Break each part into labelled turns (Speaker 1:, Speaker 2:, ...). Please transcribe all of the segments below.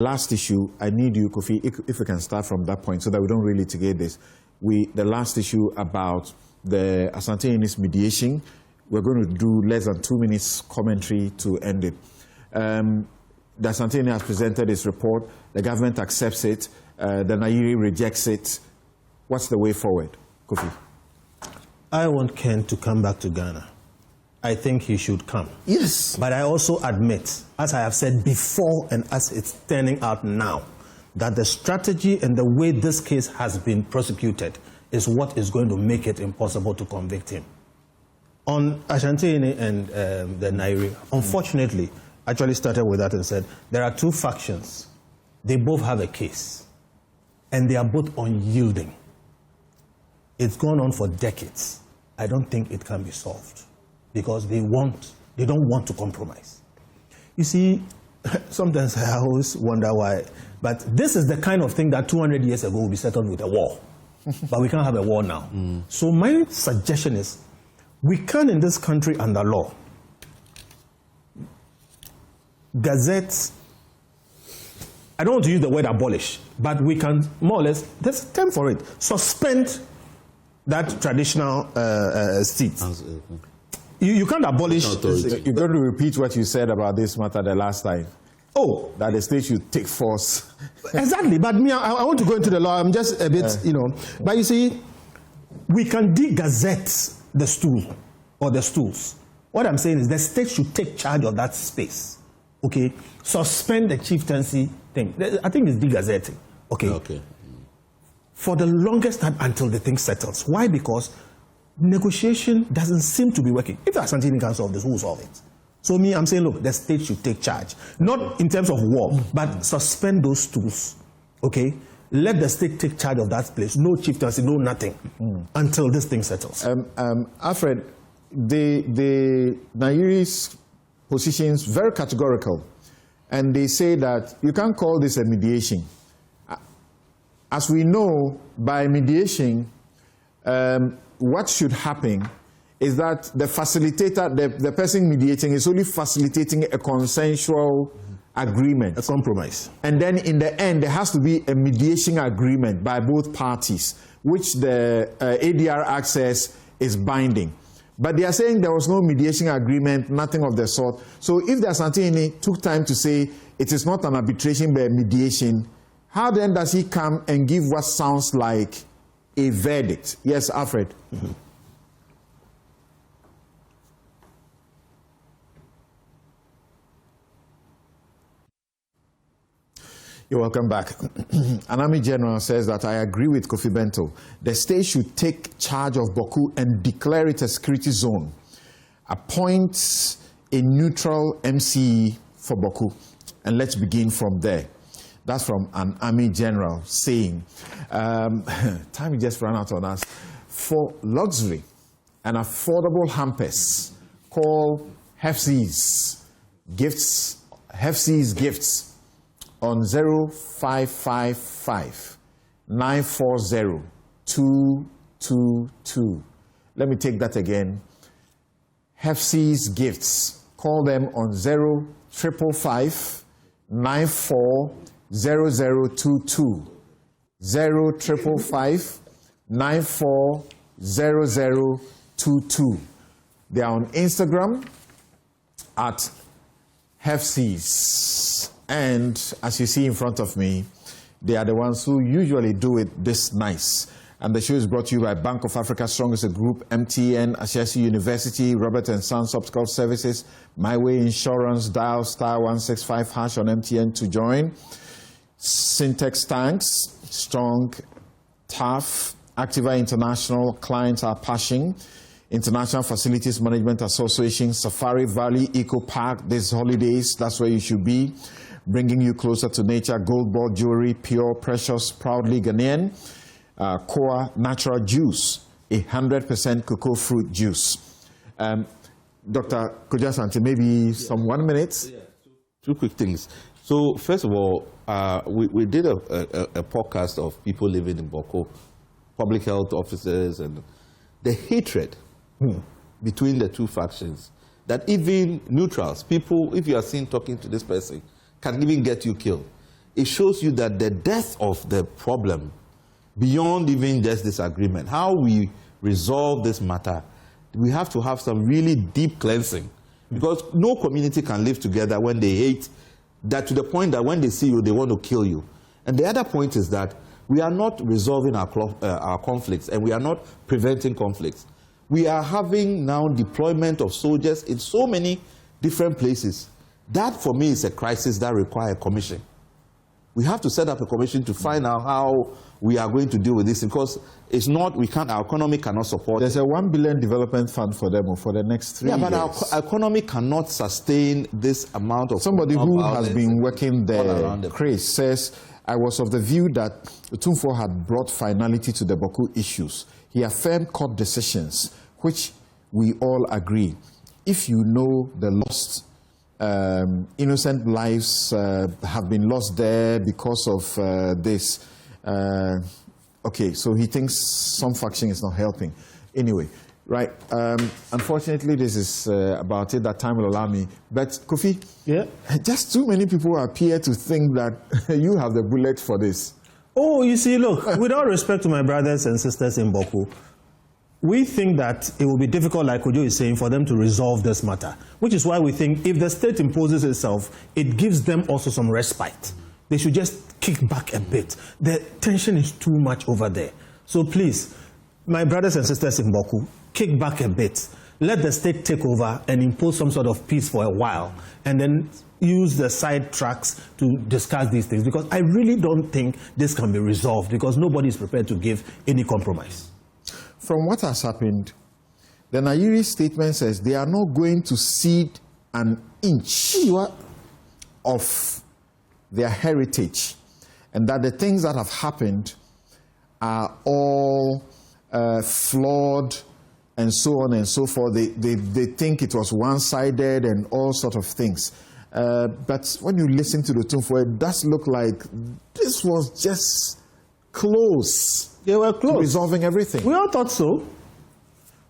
Speaker 1: Last issue, I need you, Kofi, if we can start from that point so that we don't really litigate this. The last issue about the Asante mediation, we're going to do less than 2 minutes commentary to end it. The Asante has presented its report, the government accepts it, the Nairi rejects it. What's the way forward, Kofi?
Speaker 2: I want Ken to come back to Ghana. I think he should come.
Speaker 1: Yes.
Speaker 2: But I also admit, as I have said before and as it's turning out now, that the strategy and the way this case has been prosecuted is what is going to make it impossible to convict him. On Asante and the Nairi, unfortunately, actually started with that and said, there are two factions. They both have a case, and they are both unyielding. It's gone on for decades. I don't think it can be solved because they don't want to compromise. You see, sometimes I always wonder why, but this is the kind of thing that 200 years ago would be settled with a war. But we can't have a war now. So my suggestion is, we can in this country under law, gazettes, I don't want to use the word abolish, but we can more or less, there's a term for it, suspend that traditional seat. You can't abolish.
Speaker 1: You're going to repeat what you said about this matter the last time.
Speaker 2: Oh,
Speaker 1: that the state should take force.
Speaker 2: Exactly, but me, I want to go into the law. I'm just a bit, But you see, we can de-gazette the stool or the stools. What I'm saying is the state should take charge of that space. Okay, suspend the chieftaincy thing. I think it's de-gazetting. Okay. For the longest time until the thing settles. Why? Because negotiation doesn't seem to be working. If Asante can solve this, who will solve it? So I'm saying, look, the state should take charge. Not in terms of war, but suspend those tools, okay? Let the state take charge of that place. No chieftaincy, no nothing, until this thing settles.
Speaker 1: Alfred, the Nairi's position is very categorical. And they say that you can't call this a mediation. As we know, by mediation, what should happen is that the facilitator, the person mediating, is only facilitating a consensual agreement.
Speaker 2: A compromise.
Speaker 1: And then in the end, there has to be a mediation agreement by both parties, which the ADR access is binding. But they are saying there was no mediation agreement, nothing of the sort. So if the Asante took time to say it is not an arbitration but a mediation, how then does he come and give what sounds like a verdict? Yes, Alfred. You're welcome back. An Army General says that I agree with Kofi Bento. The state should take charge of Boku and declare it a security zone. Appoint a neutral MCE for Boku. And let's begin from there. That's from an Army General saying, time just ran out on us. For luxury and affordable hampers, call Hefsi's Gifts on 0555 940 222. Let me take that again. Hefsi's Gifts. Call them on 0555 94 0022 0555 94 0022. They are on Instagram at Hefsi's. And as you see in front of me, they are the ones who usually do it this nice. And the show is brought to you by Bank of Africa, Strongest Group, MTN, Ashesi University, Robert & Sons Optical Services, My Way Insurance, dial *165# on MTN to join. Syntex Tanks, Strong, Tough, Activa International, clients are Pashing, International Facilities Management Association, Safari Valley Eco Park, these holidays, that's where you should be. Bringing you closer to nature, Gold Ball Jewelry, pure, precious, proudly Ghanaian. Koa Natural Juice, 100% cocoa fruit juice. Dr. Asante, maybe some 1 minute?
Speaker 3: Yeah, two quick things. So first of all, we did a podcast of people living in Boko, public health officers, and the hatred between the two factions, that even neutrals, people, if you are seen talking to this person, can even get you killed. it shows you that the depth of the problem, beyond even just disagreement, how we resolve this matter, we have to have some really deep cleansing. Because no community can live together when they hate, that to the point that when they see you, they want to kill you. And the other point is that we are not resolving our conflicts, and we are not preventing conflicts. We are having now deployment of soldiers in so many different places. That, for me, is a crisis that requires a commission. We have to set up a commission to find out how we are going to deal with this, because it's not, our economy cannot support.
Speaker 1: There's a $1 billion development fund for them for the next 3 years.
Speaker 3: Yeah, but our economy cannot sustain this amount of.
Speaker 1: Somebody who has been working there, Chris, says, I was of the view that Otumfuo had brought finality to the Boko issues. He affirmed court decisions, which we all agree. If you know the lost innocent lives have been lost there because of this. Okay, so he thinks some faction is not helping. Anyway, right. Unfortunately, this is about it. That time will allow me. But Kofi,
Speaker 2: yeah,
Speaker 1: just too many people appear to think that you have the bullet for this.
Speaker 2: Oh, you see, look, with all respect to my brothers and sisters in Boko, we think that it will be difficult, like Kojo is saying, for them to resolve this matter, which is why we think if the state imposes itself, it gives them also some respite. They should just kick back a bit. The tension is too much over there. So please, my brothers and sisters in Boko, kick back a bit. Let the state take over and impose some sort of peace for a while, and then use the side tracks to discuss these things, because I really don't think this can be resolved, because nobody is prepared to give any compromise.
Speaker 1: From what has happened, the Nairi statement says they are not going to cede an inch of their heritage, and that the things that have happened are all flawed and so on and so forth. They think it was one-sided and all sort of things. But when you listen to the Otumfuo, it does look like this was just close.
Speaker 2: They were close
Speaker 1: to resolving everything.
Speaker 2: We all thought so.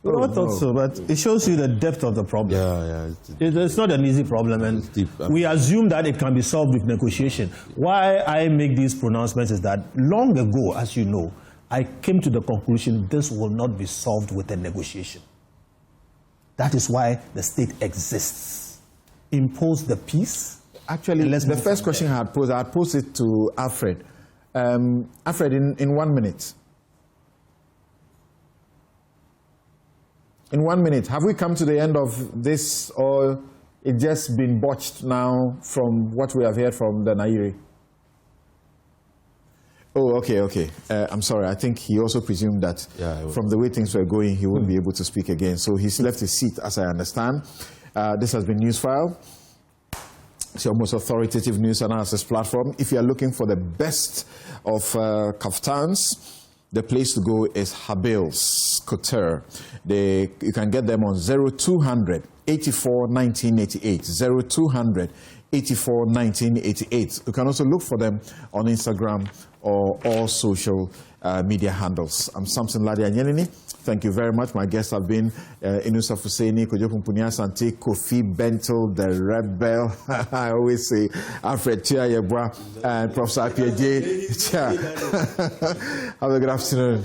Speaker 2: We all thought so, but it shows you the depth of the problem.
Speaker 3: Yeah.
Speaker 2: It's not an easy problem, and
Speaker 3: deep.
Speaker 2: We assume that it can be solved with negotiation. Why I make these pronouncements is that long ago, as you know, I came to the conclusion this will not be solved with a negotiation. That is why the state exists. Impose the peace.
Speaker 1: Actually, the first question I had posed it to Alfred. Alfred, in 1 minute. In 1 minute, have we come to the end of this, or it just been botched now from what we have heard from the Nairi? Oh, okay. I'm sorry. I think he also presumed that from the way things were going, he wouldn't be able to speak again. So he's left his seat, as I understand. This has been Newsfile. It's your most authoritative news analysis platform. If you are looking for the best of kaftans, the place to go is Habil's Couture. You can get them on 0200 84 1988. 0200 84 1988. You can also look for them on Instagram or all social media handles. I'm Samson Ladi Anyenini. Thank you very much. My guests have been Inusa Fuseni, Kojo Asante, Kofi Bentel, the Rebel. I always say Alfred Chia Yebwa and Professor Apieje. Have a good afternoon.